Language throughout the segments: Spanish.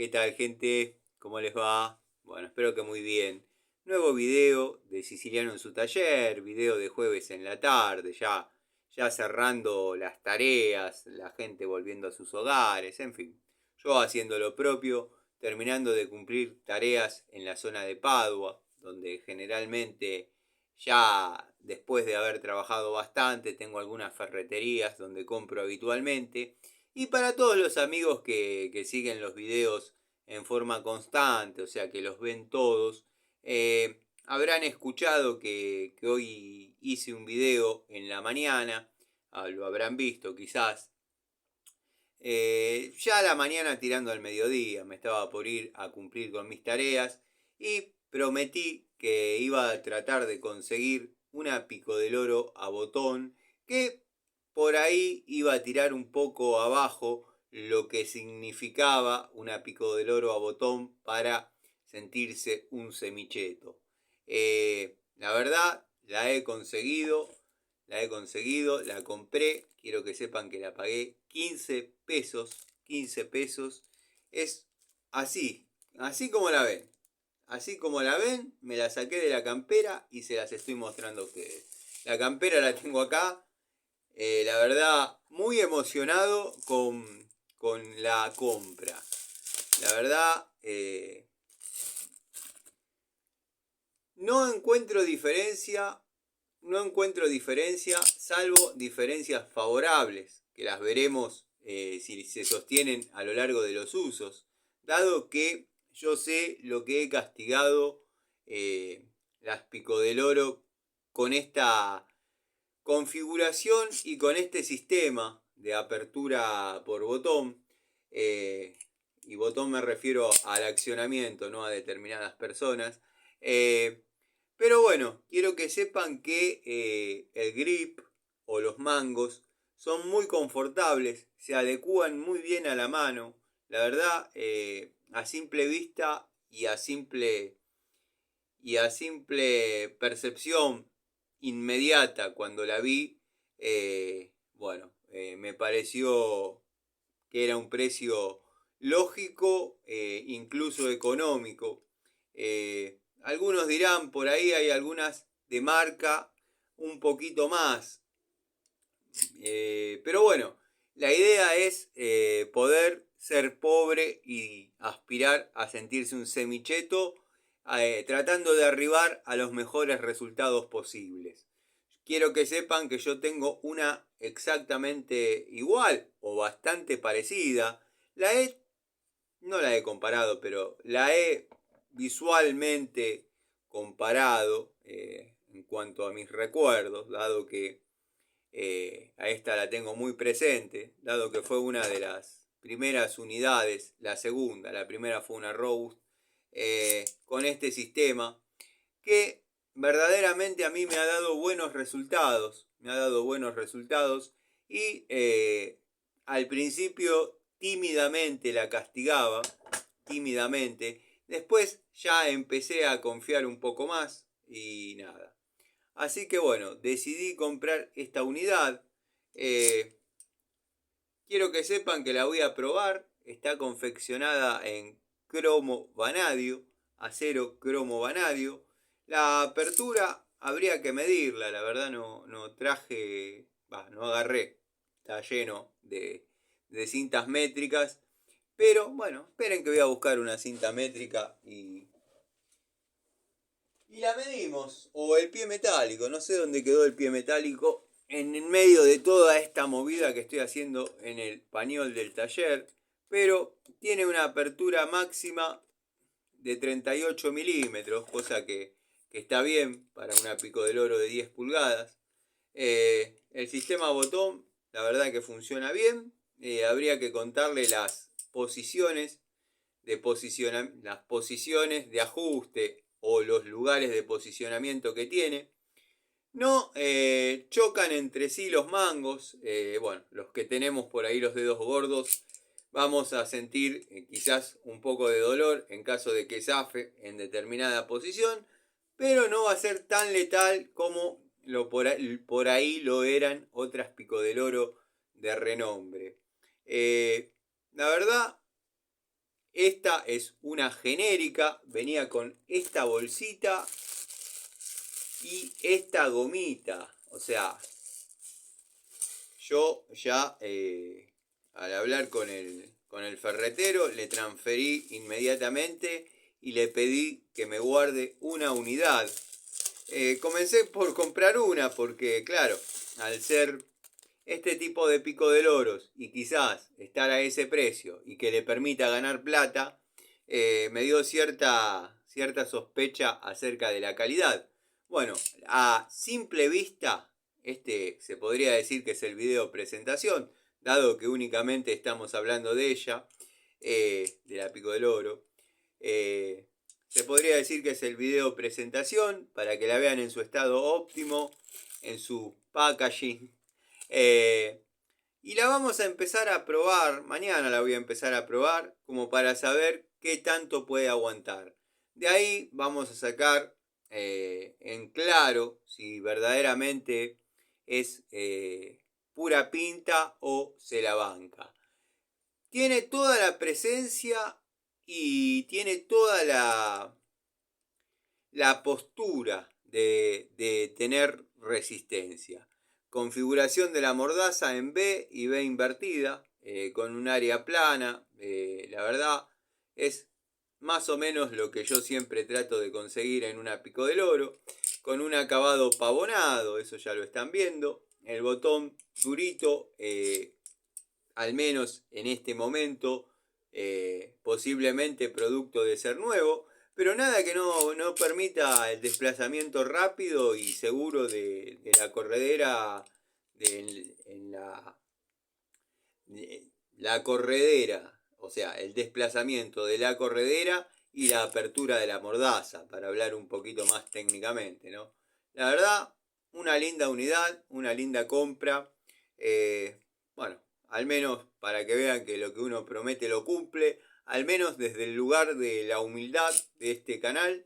¿Qué tal, gente? ¿Cómo les va? Bueno, espero que muy bien. Nuevo video de Siciliano en su taller, video de jueves en la tarde, ya cerrando las tareas, la gente volviendo a sus hogares, en fin. Yo haciendo lo propio, terminando de cumplir tareas en la zona de Padua, donde generalmente ya después de haber trabajado bastante, tengo algunas ferreterías donde compro habitualmente. Y para todos los amigos que siguen los videos en forma constante, o sea que los ven todos, habrán escuchado que hoy hice un video en la mañana, lo habrán visto quizás. Ya a la mañana tirando al mediodía me estaba por ir a cumplir con mis tareas y prometí que iba a tratar de conseguir una pico del oro a botón que por ahí iba a tirar un poco abajo lo que significaba una pico del oro a botón para sentirse un semicheto. La verdad, la compré, quiero que sepan que la pagué 15 pesos, 15 pesos, es así como la ven. Así como la ven, me la saqué de la campera y se las estoy mostrando a ustedes. La campera la tengo acá, la verdad, muy emocionado con la compra. La verdad, no encuentro diferencia, salvo diferencias favorables, que las veremos si se sostienen a lo largo de los usos, dado que yo sé lo que he castigado las Pico del Oro con esta configuración y con este sistema de apertura por botón. Y botón me refiero al accionamiento, no a determinadas personas. Pero bueno, quiero que sepan que el grip o los mangos son muy confortables, se adecúan muy bien a la mano. La verdad, a simple vista y a simple percepción inmediata cuando la vi, me pareció que era un precio lógico, incluso económico. Algunos dirán, por ahí hay algunas de marca un poquito más. Pero bueno, la idea es poder ser pobre y aspirar a sentirse un semicheto, tratando de arribar a los mejores resultados posibles. Quiero que sepan que yo tengo una exactamente igual o bastante parecida. No la he comparado, pero la he visualmente comparado en cuanto a mis recuerdos, dado que a esta la tengo muy presente, dado que fue una de las primeras unidades, la primera fue una Rose, con este sistema que verdaderamente a mí me ha dado buenos resultados, y al principio tímidamente la castigaba, después ya empecé a confiar un poco más y nada. Así que bueno, decidí comprar esta unidad. Quiero que sepan que la voy a probar. Está confeccionada en cromo vanadio, acero cromo vanadio. La apertura habría que medirla, la verdad no traje, no agarré. Está lleno de cintas métricas. Pero bueno, esperen que voy a buscar una cinta métrica y la medimos. O el pie metálico, no sé dónde quedó el pie metálico en medio de toda esta movida que estoy haciendo en el pañol del taller. Pero tiene una apertura máxima de 38 milímetros, cosa que está bien para una Pico del Oro de 10 pulgadas. El sistema botón, la verdad que funciona bien. Habría que contarle las posiciones las posiciones de ajuste o los lugares de posicionamiento que tiene. No chocan entre sí los mangos. Los que tenemos por ahí los dedos gordos vamos a sentir quizás un poco de dolor en caso de que zafe en determinada posición, pero no va a ser tan letal como por ahí lo eran otras Pico del Oro de renombre. La verdad, Esta es una genérica, venía con esta bolsita y esta gomita. O sea, yo ya al hablar con el ferretero le transferí inmediatamente y le pedí que me guarde una unidad. Comencé por comprar una porque, claro, al ser este tipo de pico de loros y quizás estar a ese precio y que le permita ganar plata, me dio cierta sospecha acerca de la calidad. Bueno, a simple vista, este se podría decir que es el video presentación, dado que únicamente estamos hablando de ella, de la pico del oro. Se podría decir que es el video presentación para que la vean en su estado óptimo, en su packaging. Y la vamos a empezar a probar, mañana la voy a empezar a probar, como para saber qué tanto puede aguantar. De ahí vamos a sacar en claro si verdaderamente es pura pinta o se la banca. Tiene toda la presencia y tiene toda la postura de tener resistencia. Configuración de la mordaza en B y B invertida, con un área plana. La verdad es más o menos lo que yo siempre trato de conseguir en una pico del oro. Con un acabado pavonado, eso ya lo están viendo. El botón durito, al menos en este momento, posiblemente producto de ser nuevo, pero nada que no permita el desplazamiento rápido y seguro de la corredera, la corredera, o sea, el desplazamiento de la corredera y la apertura de la mordaza, para hablar un poquito más técnicamente, ¿no? La verdad, una linda unidad, una linda compra. Bueno, al menos para que vean que lo que uno promete lo cumple, al menos desde el lugar de la humildad de este canal.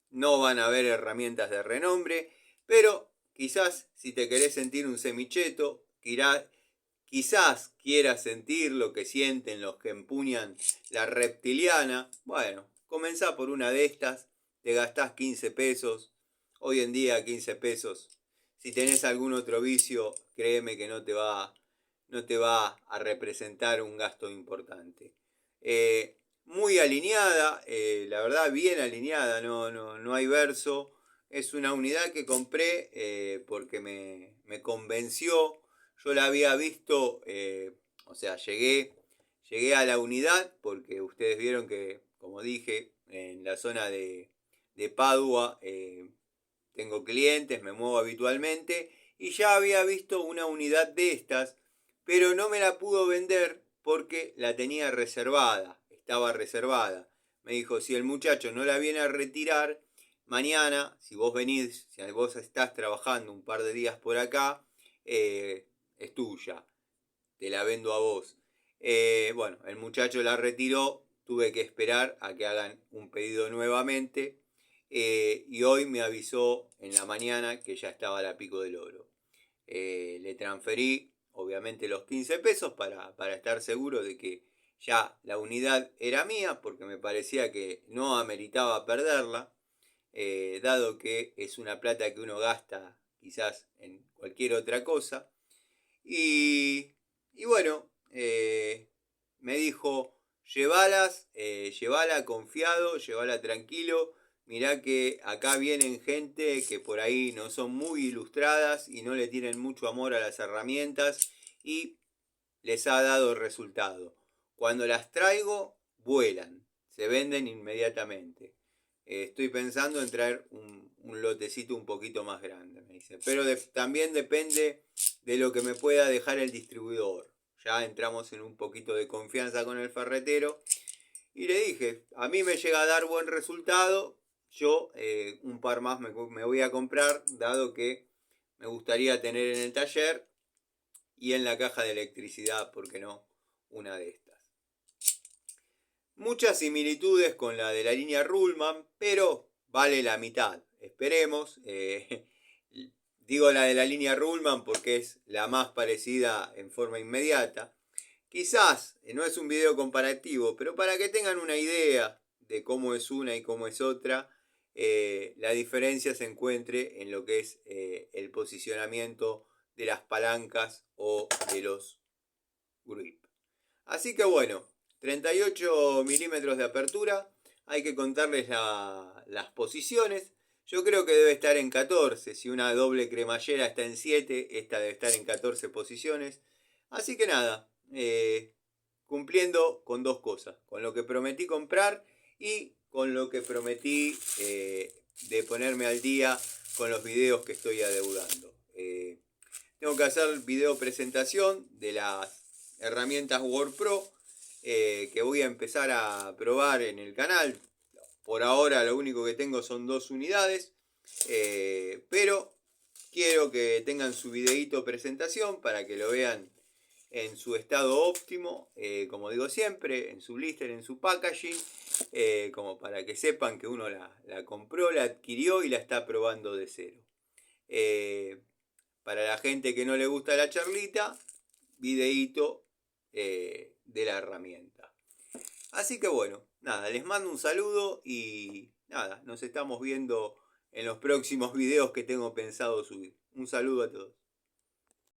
No van a haber herramientas de renombre, pero quizás si te querés sentir un semicheto, quizás quieras sentir lo que sienten los que empuñan la reptiliana. Bueno, comenzá por una de estas, te gastás 15 pesos. Hoy en día 15 pesos. Si tenés algún otro vicio, créeme que no te va a representar un gasto importante. Muy alineada, la verdad bien alineada, no hay verso. Es una unidad que compré porque me convenció. Yo la había visto, o sea, llegué a la unidad porque ustedes vieron que, como dije, en la zona de Padua tengo clientes, me muevo habitualmente y ya había visto una unidad de estas, pero no me la pudo vender porque la tenía reservada, estaba reservada. Me dijo, si el muchacho no la viene a retirar, mañana, si vos venís, si vos estás trabajando un par de días por acá, es tuya, te la vendo a vos. Bueno, el muchacho la retiró, tuve que esperar a que hagan un pedido nuevamente. Y hoy me avisó en la mañana que ya estaba la pico del oro. Le transferí obviamente los 15 pesos para estar seguro de que ya la unidad era mía, porque me parecía que no ameritaba perderla, dado que es una plata que uno gasta quizás en cualquier otra cosa. Y bueno, me dijo, llévala confiado, llévala tranquilo. Mirá que acá vienen gente que por ahí no son muy ilustradas y no le tienen mucho amor a las herramientas y les ha dado resultado. Cuando las traigo, vuelan, se venden inmediatamente. Estoy pensando en traer un lotecito un poquito más grande, me dice. Pero también depende de lo que me pueda dejar el distribuidor. Ya entramos en un poquito de confianza con el ferretero. Y le dije, a mí me llega a dar buen resultado. Yo un par más me voy a comprar, dado que me gustaría tener en el taller y en la caja de electricidad, ¿por qué no? Una de estas. Muchas similitudes con la de la línea Ruhlmann, pero vale la mitad. Esperemos. Digo la de la línea Ruhlmann porque es la más parecida en forma inmediata. Quizás no es un video comparativo, pero para que tengan una idea de cómo es una y cómo es otra, la diferencia se encuentre en lo que es el posicionamiento de las palancas o de los grip. Así que bueno, 38 milímetros de apertura, hay que contarles las posiciones. Yo creo que debe estar en 14, si una doble cremallera está en 7, esta debe estar en 14 posiciones. Así que nada, cumpliendo con dos cosas, con lo que prometí comprar y con lo que prometí de ponerme al día con los videos que estoy adeudando. Tengo que hacer video presentación de las herramientas WordPro que voy a empezar a probar en el canal. Por ahora lo único que tengo son 2 unidades, pero quiero que tengan su videíto presentación para que lo vean en su estado óptimo, como digo siempre, en su blister, en su packaging, como para que sepan que uno la compró, la adquirió y la está probando de cero. Para la gente que no le gusta la charlita, videíto de la herramienta. Así que bueno, nada, les mando un saludo y nada, nos estamos viendo en los próximos videos que tengo pensado subir. Un saludo a todos.